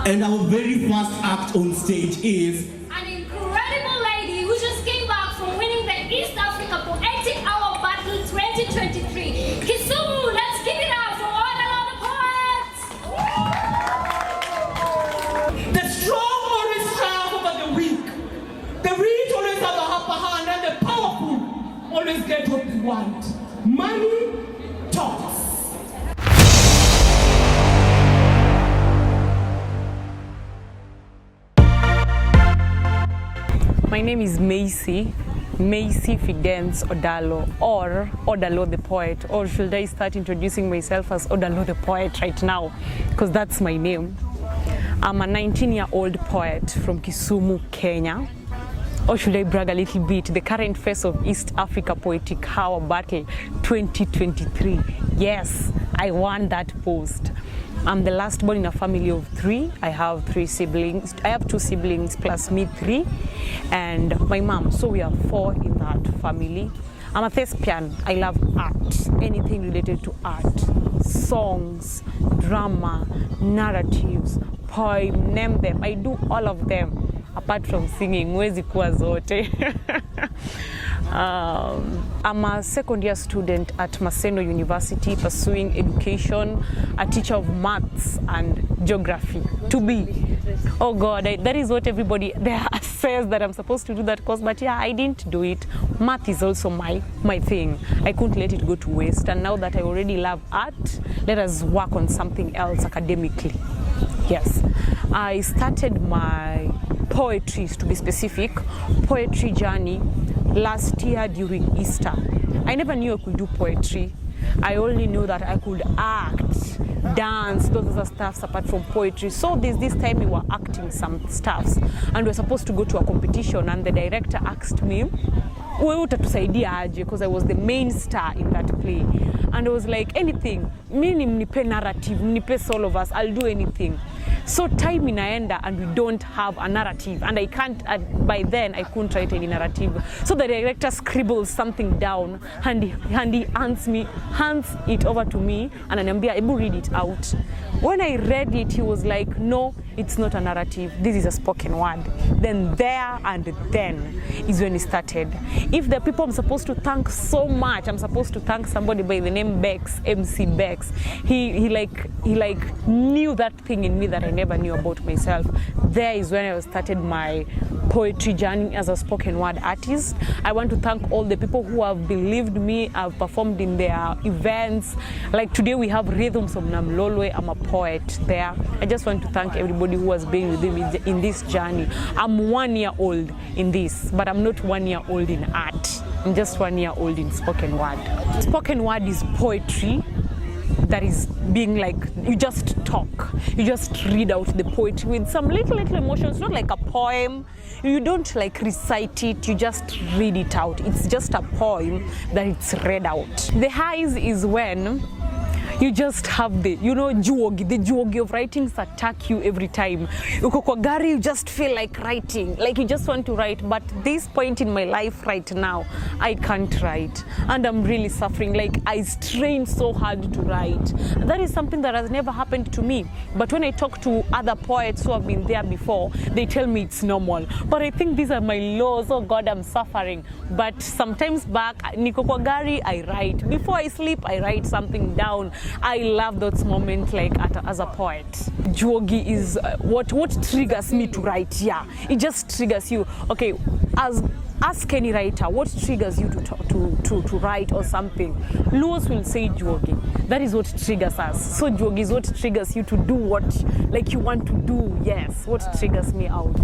And our very first act on stage is an incredible lady who just came back from winning the East Africa Poetic Hour Battle 2023. Kisumu, let's give it up for all the poets! The strong always triumph over the weak. The rich always have a upper hand, and the powerful always get what they want. Money talks. My name is Macy Fidence Odalo, or Odalo the poet, or should I start introducing myself as Odalo the poet right now, because that's my name. I'm a 19-year-old poet from Kisumu, Kenya. Or should I brag a little bit, the current face of East Africa Poetic Hour Battle 2023. Yes, I won that post. I'm the last born in a family of 3. I have 3 siblings. I have 2 siblings plus me 3 and my mom. So we are 4 in that family. I'm a thespian. I love art, anything related to art. Songs, drama, narratives, poem, name them. I do all of them. Apart from singing, mwezi kuwa zote. I'm a second-year student at Maseno University pursuing education, a teacher of maths and geography. To be. Oh God, that is what everybody there says that I'm supposed to do that course, but yeah, I didn't do it. Math is also my thing. I couldn't let it go to waste, and now that I already love art, let us work on something else academically. Yes, I started my poetry, to be specific, poetry journey last year during Easter. I never knew I could do poetry. I only knew that I could act, dance, those other stuffs apart from poetry. So this time we were acting some stuffs and we were supposed to go to a competition, and the director asked me, wewe utatusaidia aje, because I was the main star in that play. And I was like, anything, mimi mnipe narrative, mnipe all of us, I'll do anything. So time inaenda and we don't have a narrative, and I can't, by then I couldn't write any narrative. So the director scribbles something down and he hands it over to me and ananiambia, ebu read it out. When I read it, he was like, no, it's not a narrative, this is a spoken word. Then there and then is when it started. If the people I'm supposed to thank so much, I'm supposed to thank somebody by the name Bex, MC Bex. He knew that thing in me that I never knew about myself. There is when I started my poetry journey as a spoken word artist. I want to thank all the people who have believed me. I've performed in their events. Like today we have Rhythms of Namlolwe. I'm a poet there. I just want to thank everybody who has been with me in this journey. I'm 1 year old in this, but I'm not 1 year old in art. I'm just 1 year old in spoken word. Spoken word is poetry that is being like, you just talk, you just read out the poetry with some little emotions, not like a poem. You don't like recite it, you just read it out. It's just a poem that it's read out. The highs is when you just have the, the juogi of writings attack you every time. Uko kwa gari, you just feel like writing, like you just want to write. But this point in my life right now, I can't write. And I'm really suffering, like I strain so hard to write. That is something that has never happened to me. But when I talk to other poets who have been there before, they tell me it's normal. But I think these are my laws. Oh God, I'm suffering. But sometimes back, niko kwa gari, I write. Before I sleep, I write something down. I love those moments like as a poet. Juogi is what triggers me to write. Yeah, it just triggers you. Okay, ask any writer what triggers you to write or something. Luos will say Juogi. That is what triggers us. So Juogi is what triggers you to do what like you want to do. Yes, what triggers me out.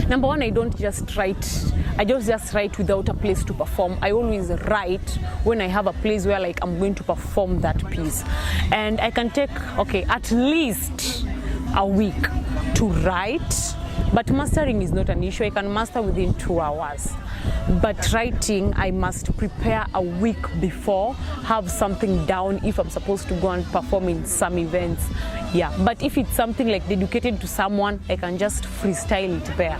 Number one, I don't just write. I don't just write without a place to perform. I always write when I have a place where like I'm going to perform that piece. And I can take, at least a week to write. But mastering is not an issue. I can master within 2 hours. But writing, I must prepare a week before, have something down if I'm supposed to go and perform in some events. Yeah, but if it's something like dedicated to someone, I can just freestyle it there.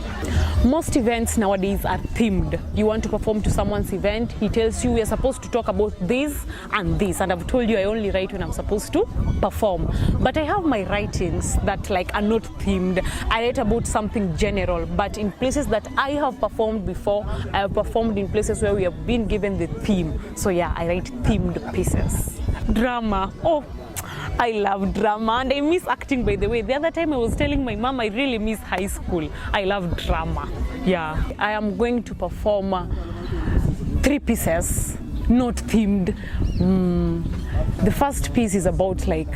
Most events nowadays are themed. You want to perform to someone's event, he tells you we are supposed to talk about this, and I've told you I only write when I'm supposed to perform. But I have my writings that like are not themed. I write about something general, but in places that I have performed before, I have performed in places where we have been given the theme. So yeah, I write themed pieces. Drama. Oh, I love drama and I miss acting, by the way. The other time I was telling my mom I really miss high school. I love drama. Yeah, I am going to perform 3 pieces, not themed. The first piece is about like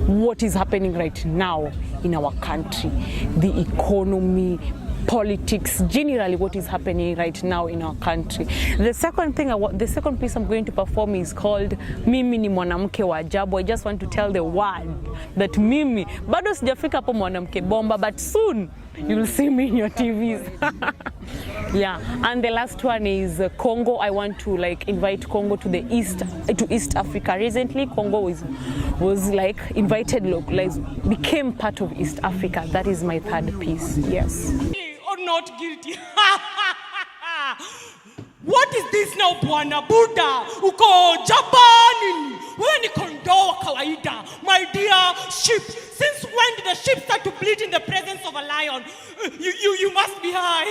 what is happening right now in our country, the economy, politics, generally what is happening right now in our country. The second piece I'm going to perform is called Mimi ni mwanamke wa ajabu. I just want to tell the world that mimi bado sijafika hapo mwanamke bomba, but soon you'll see me in your TVs. Yeah, and the last one is Congo. I want to like invite Congo to East Africa. Recently, Congo was like invited, became part of East Africa. That is my third piece. Yes. Or not guilty. What is this now, Bwana Buddha? Uko Japani. Wewe ni kondoo wa kawaida. My dear sheep. Since when did the sheep start to bleed in the presence of a lion? You must be high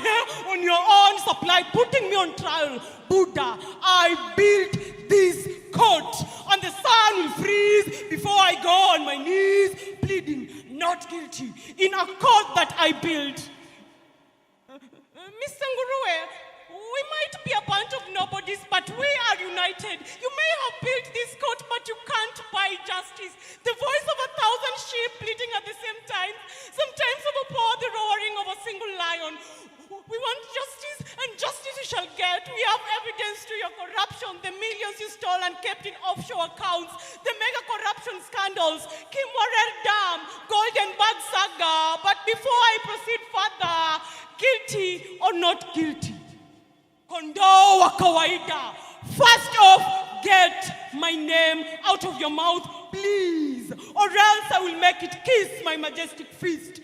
on your own supply, putting me on trial. Buddha, I built this coat, and the sun will freeze before I go on my knees, pleading not guilty in a coat that I built. Mr. Nguruwe, we might be a bunch of nobodies, but we are united. You may have built this coat, but you can't buy justice. The voice of 1,000 sheep bleating at the same time, sometimes overpower the roaring of a single lion. We want justice, and justice you shall get. We have evidence to your corruption, the millions you stole and kept in offshore accounts, the mega corruption scandals, Kim Warrell Dam, Goldenberg saga. But before I proceed further, guilty or not guilty? Kondoo wa kawaida. First off, get my name out of your mouth, please, or else I will make it kiss my majestic fist.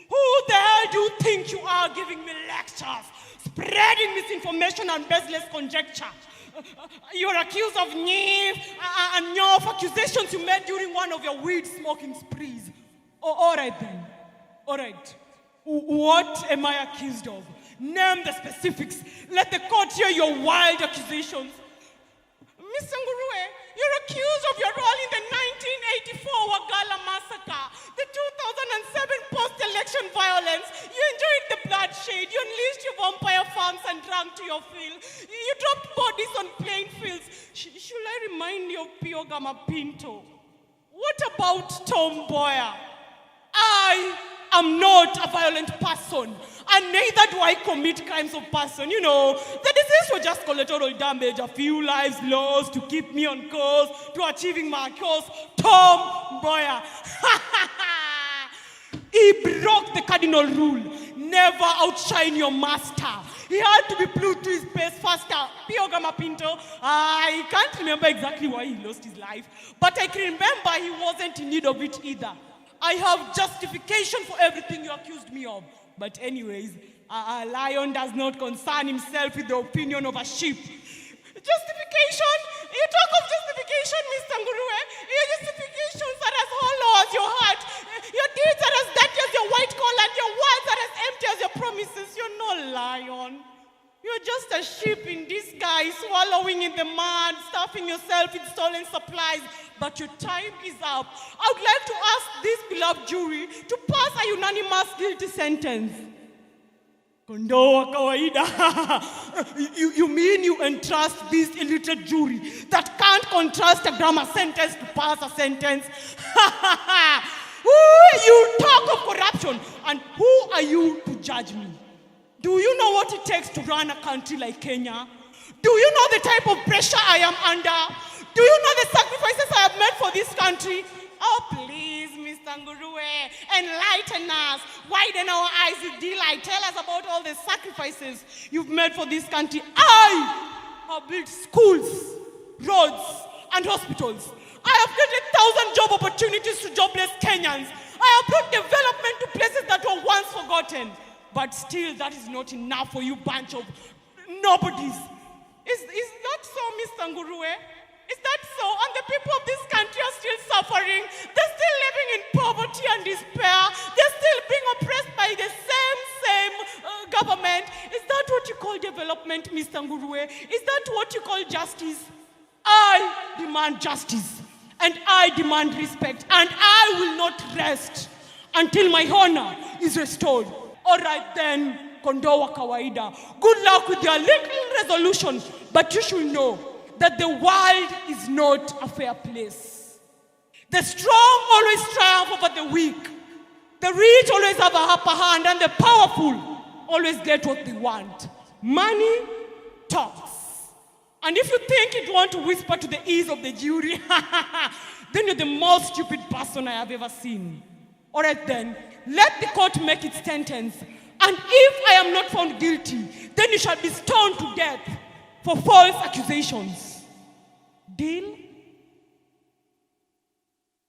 Who the hell do you think you are giving me lectures, spreading misinformation and baseless conjecture? You're accused of NIF and NYOF accusations you made during one of your weed smoking sprees. All right then. All right. What am I accused of? Name the specifics. Let the court hear your wild accusations. Mr. Nguruwe, you're accused of your role in the 1984 Wagala massacre, the 2007 post-election violence. You enjoyed the bloodshed. You unleashed your vampire farms and drank to your fill. You dropped bodies on plain fields. Should I remind you of Pio Gama Pinto? What about Tom Mboya? I am not a violent person, and neither do I commit crimes of passion. You know, the disease was just collateral damage, a few lives lost to keep me on course to achieving my cause. Tom Mboya. He broke the cardinal rule, never outshine your master. He had to be glued to his pace faster. Pio Gama Pinto, I can't remember exactly why he lost his life, but I can remember he wasn't in need of it either. I have justification for everything you accused me of. But anyways, a lion does not concern himself with the opinion of a sheep. Justification? You talk of justification, Mr. Nguruwe. Your justifications are as hollow as your heart. Your deeds are as dirty as your white collar, and your words are as empty as your promises. You're no lion. You're just a sheep in disguise, swallowing in the mud, stuffing yourself with stolen supplies. But your time is up. I would like to ask this beloved jury to pass a unanimous guilty sentence. Kondoo wa kawaida. You mean you entrust this illiterate jury that can't contrast a grammar sentence to pass a sentence? You talk of corruption, and who are you to judge me? Do you know what it takes to run a country like Kenya? Do you know the type of pressure I am under? Do you know the sacrifices I have made for this country? Oh, please, Mr. Nguruwe, enlighten us. Widen our eyes with delight. Tell us about all the sacrifices you've made for this country. I have built schools, roads, and hospitals. I have created 1,000 job opportunities to jobless Kenyans. I have brought development to places that were once forgotten. But still, that is not enough for you bunch of nobodies. Is that so, Mr. Nguruwe? Is that so? And the people of this country are still suffering. They're still living in poverty and despair. They're still being oppressed by the same government. Is that what you call development, Mr. Nguruwe? Is that what you call justice? I demand justice. And I demand respect. And I will not rest until my honor is restored. All right then, Kondoa Kawaida. Good luck with your little resolution. But you should know that the world is not a fair place. The strong always triumph over the weak. The rich always have a upper hand, and the powerful always get what they want. Money talks. And if you think it want to whisper to the ears of the jury, then you're the most stupid person I have ever seen. All right then, let the court make its sentence. And if I am not found guilty, then you shall be stoned to death for false accusations. Deal?